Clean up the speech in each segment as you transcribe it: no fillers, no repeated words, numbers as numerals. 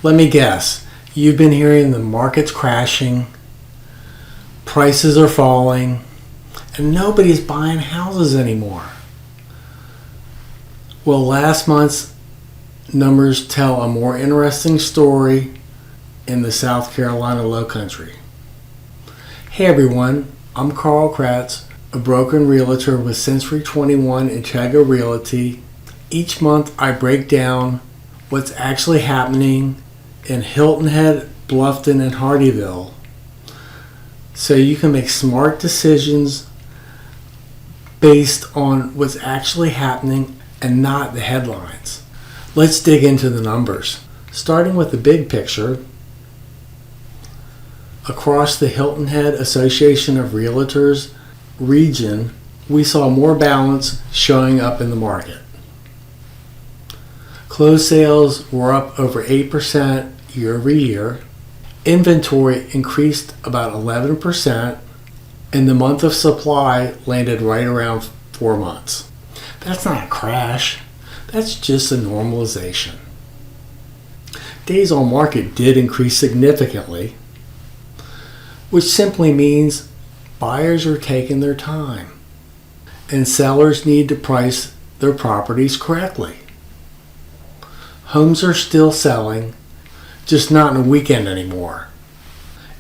Let me guess. You've been hearing the market's crashing, prices are falling, and nobody's buying houses anymore. Well, last month's numbers tell a more interesting story in the South Carolina Lowcountry. Hey everyone, I'm Carl Kratz, a broker and realtor with Century 21 Integra Realty. Each month I break down what's actually happening in Hilton Head, Bluffton, and Hardeeville, so you can make smart decisions based on what's actually happening and not the headlines. Let's dig into the numbers. Starting with the big picture, across the Hilton Head Association of Realtors region, we saw more balance showing up in the market. Closed sales were up over 8% year over year. Inventory increased about 11%, and the month of supply landed right around 4 months. That's not a crash, that's just a normalization. Days on market did increase significantly, which simply means buyers are taking their time, and sellers need to price their properties correctly. Homes are still selling, just not in a weekend anymore.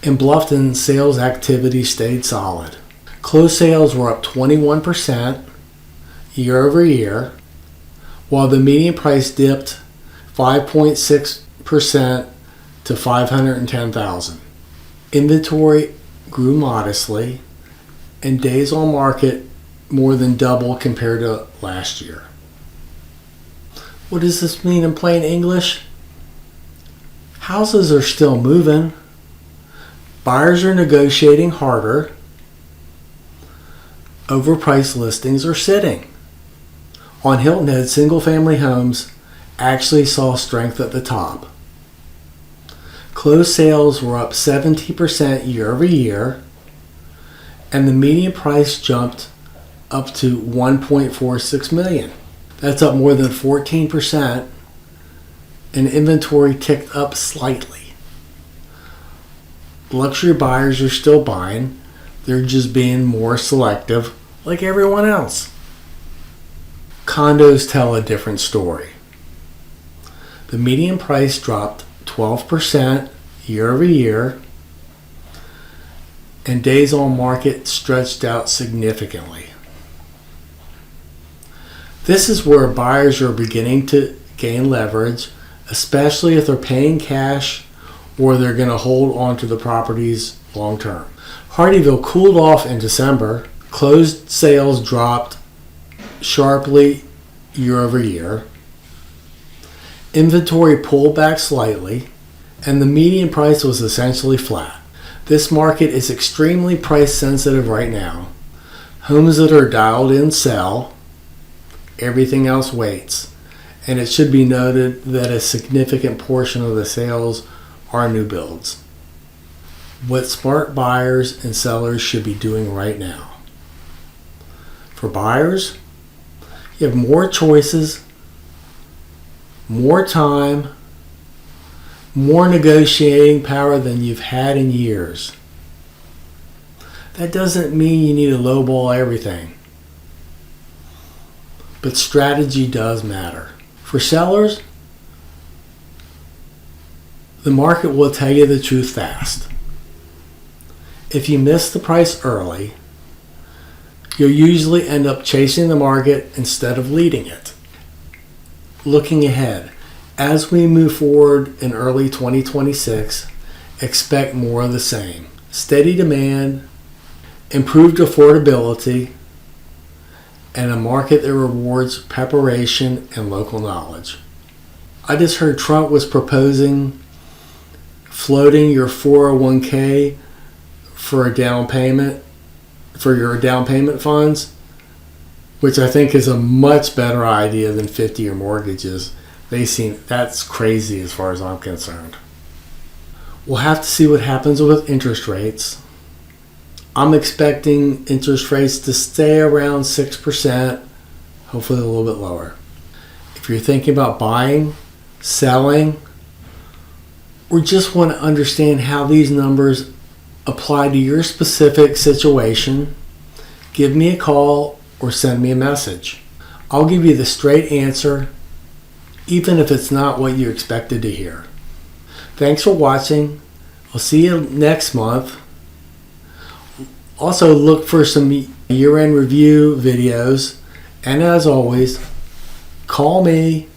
In Bluffton, sales activity stayed solid. Closed sales were up 21% year over year, while the median price dipped 5.6% to $510,000. Inventory grew modestly, and days on market more than double compared to last year. What does this mean in plain English? Houses are still moving. Buyers are negotiating harder. Overpriced listings are sitting. On Hilton Head, single-family homes actually saw strength at the top. Closed sales were up 70% year over year, and the median price jumped up to $1.46 million. That's up more than 14%, and inventory ticked up slightly. Luxury buyers are still buying, they're just being more selective like everyone else. Condos tell a different story. The median price dropped 12% year over year, and days on market stretched out significantly. This is where buyers are beginning to gain leverage, especially if they're paying cash or they're going to hold on to the properties long term. Hardeeville cooled off in December. Closed sales dropped sharply year over year. Inventory pulled back slightly, and the median price was essentially flat. This market is extremely price sensitive right now. Homes that are dialed in sell. Everything else waits. And it should be noted that a significant portion of the sales are new builds. What smart buyers and sellers should be doing right now. For buyers, you have more choices, more time, more negotiating power than you've had in years. That doesn't mean you need to lowball everything, but strategy does matter. For sellers, the market will tell you the truth fast. If you miss the price early, you'll usually end up chasing the market instead of leading it. Looking ahead, as we move forward in early 2026, expect more of the same. Steady demand, improved affordability, and a market that rewards preparation and local knowledge. I just heard Trump was proposing floating your 401k for a down payment, for your down payment funds, which I think is a much better idea than 50-year mortgages. That's crazy as far as I'm concerned. We'll have to see what happens with interest rates. I'm expecting interest rates to stay around 6%, hopefully a little bit lower. If you're thinking about buying, selling, or just want to understand how these numbers apply to your specific situation, give me a call or send me a message. I'll give you the straight answer, even if it's not what you expected to hear. Thanks for watching. I'll see you next month. Also, look for some year-end review videos. And as always, call me